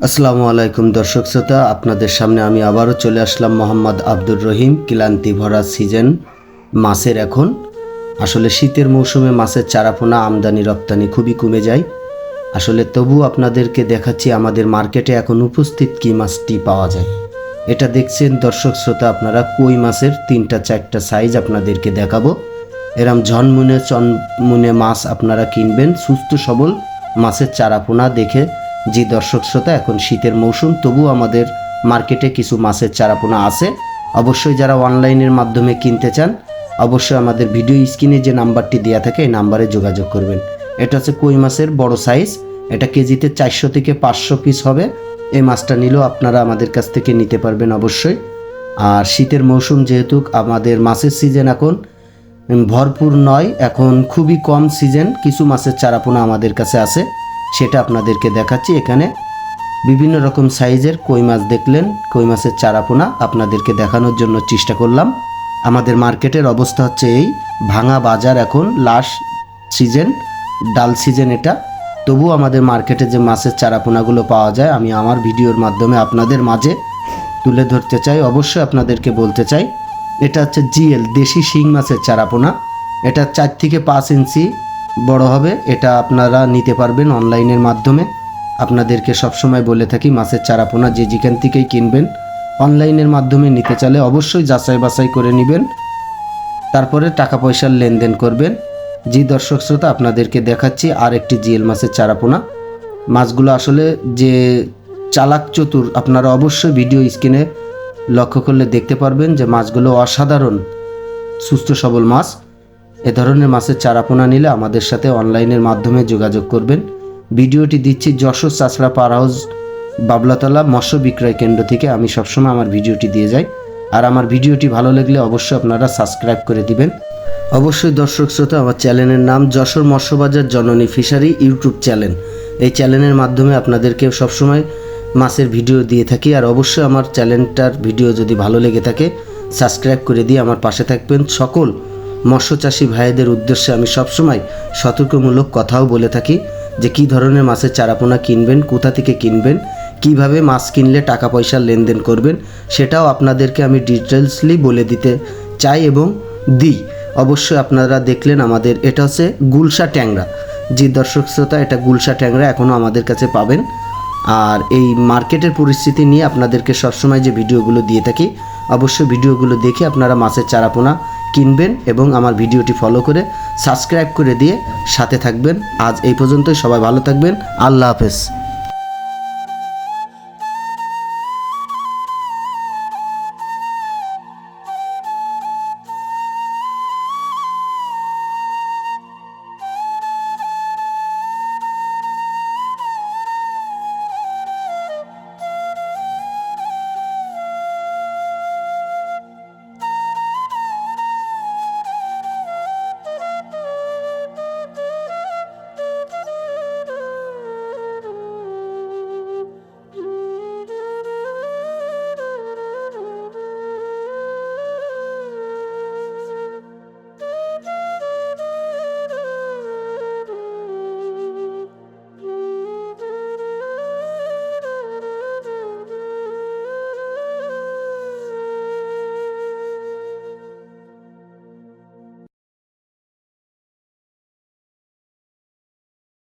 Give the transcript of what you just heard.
আসসালামু আলাইকুম দর্শক শ্রোতা, আপনাদের সামনে আমি আবারও চলে আসলাম মোহাম্মদ আব্দুর রহিম। ক্লান্তি ভরা সিজন মাছের। এখন আসলে শীতের মৌসুমে মাছের চারাপোনা আমদানি রপ্তানি খুবই কমে যায়। আসলে তবু আপনাদেরকে দেখাচ্ছি আমাদের মার্কেটে এখন উপস্থিত কী মাছটি পাওয়া যায়। এটা দেখছেন দর্শক শ্রোতা আপনারা, কই মাছের 3-4টা সাইজ আপনাদেরকে দেখাবো। এরম ঝনমুনে চনমুনে মাছ আপনারা কিনবেন, সুস্থ সবল মাছের চারাপোনা দেখে। জি দর্শক শ্রোতা, এখন শীতের মৌসুম, তবু আমাদের মার্কেটে কিছু মাছের চারাপোনা আছে। অবশ্যই যারা অনলাইনের মাধ্যমে কিনতে চান, অবশ্যই আমাদের ভিডিও স্ক্রিনে যে নাম্বারটি দেওয়া থাকে এই নাম্বারে যোগাযোগ করবেন। এটা হচ্ছে কই মাছের বড় সাইজ, এটা কেজিতে 400 থেকে 500 পিস হবে। এই মাছটা নিলেও আপনারা আমাদের কাছ থেকে নিতে পারবেন অবশ্যই। আর শীতের মৌসুম যেহেতু, আমাদের মাছের সিজন এখন ভরপুর নয়, এখন খুবই কম সিজন। কিছু মাছের চারাপোনা আমাদের কাছে আছে, সেটা আপনাদেরকে দেখাচ্ছি। এখানে বিভিন্ন রকম সাইজের কই মাছ দেখলেন, কই মাছের চারাপোনা আপনাদেরকে দেখানোর জন্য চেষ্টা করলাম। আমাদের মার্কেটের অবস্থা হচ্ছে এই, ভাঙা বাজার, এখন লাস্ট সিজন, ডাল সিজন এটা। তবু আমাদের মার্কেটে যে মাছের চারাপোনাগুলো পাওয়া যায়, আমি আমার ভিডিওর মাধ্যমে আপনাদের মাঝে তুলে ধরতে চাই। অবশ্যই আপনাদেরকে বলতে চাই, এটা হচ্ছে জিএল দেশি শিং মাছের চারাপোনা। এটা 4 থেকে 5 ইঞ্চি বড় হবে। এটা আপনারা নিতে পারবেন অনলাইনের মাধ্যমে। আপনাদেরকে সবসময় বলে থাকি, মাছের চারাপোনা যে যেখান থেকেই কিনবেন, অনলাইনের মাধ্যমে নিতে চাইলে অবশ্যই যাচাই বাছাই করে নেবেন, তারপরে টাকা পয়সার লেনদেন করবেন। জি দর্শক শ্রোতা, আপনাদেরকে দেখাচ্ছি আর একটি জিএল মাছের চারাপোনা। মাছগুলো আসলে যে চালাক চতুর, আপনারা অবশ্যই ভিডিও স্ক্রিনে লক্ষ্য করলে দেখতে পারবেন যে মাছগুলো অসাধারণ সুস্থ সবল মাছ। এ ধরনের মাছের চারাপোনা নিলে আমাদের সাথে অনলাইনের মাধ্যমে যোগাযোগ করবেন। ভিডিওটি দিচ্ছি যশোর চাচড়া পার হাউস বাবলাতলা মৎস্য বিক্রয় কেন্দ্র থেকে। আমি সবসময় আমার ভিডিওটি দিয়ে যাই। আর আমার ভিডিওটি ভালো লাগলে অবশ্যই আপনারা সাবস্ক্রাইব করে দিবেন। অবশ্যই দর্শক শ্রোতা, আমার চ্যানেলের নাম যশোর মৎস্যবাজার জননী ফিশারি ইউটিউব চ্যানেল। এই চ্যানেলের মাধ্যমে আপনাদেরকে সবসময় মাছের ভিডিও দিয়ে থাকি। আর অবশ্যই আমার চ্যানেলটার ভিডিও যদি ভালো লেগে থাকে, সাবস্ক্রাইব করে দিয়ে আমার পাশে থাকবেন। সকল মৎস্যচাষী ভাইদের উদ্দেশ্যে আমি সবসময় সতর্কমূলক কথাও বলে থাকি যে কী ধরনের মাছের চারাপোনা কিনবেন, কোথা থেকে কিনবেন, কিভাবে মাছ কিনলে টাকা পয়সার লেনদেন করবেন, সেটাও আপনাদেরকে আমি ডিটেলসলি বলে দিতে চাই এবং দিই। অবশ্যই আপনারা দেখলেন আমাদের, এটা হচ্ছে গুলশা ট্যাংরা। যে দর্শক শ্রোতা, এটা গুলশা ট্যাংরা এখনও আমাদের কাছে পাবেন। আর এই মার্কেটের পরিস্থিতি নিয়ে আপনাদেরকে সবসময় যে ভিডিওগুলো দিয়ে থাকি, অবশ্যই ভিডিওগুলো দেখে আপনারা মাছের চারাপোনা কিনবেন এবং আমার ভিডিওটি ফলো করে সাবস্ক্রাইব করে দিয়ে সাথে থাকবেন। আজ এই পর্যন্তই, সবাই ভালো থাকবেন। আল্লাহ হাফেজ।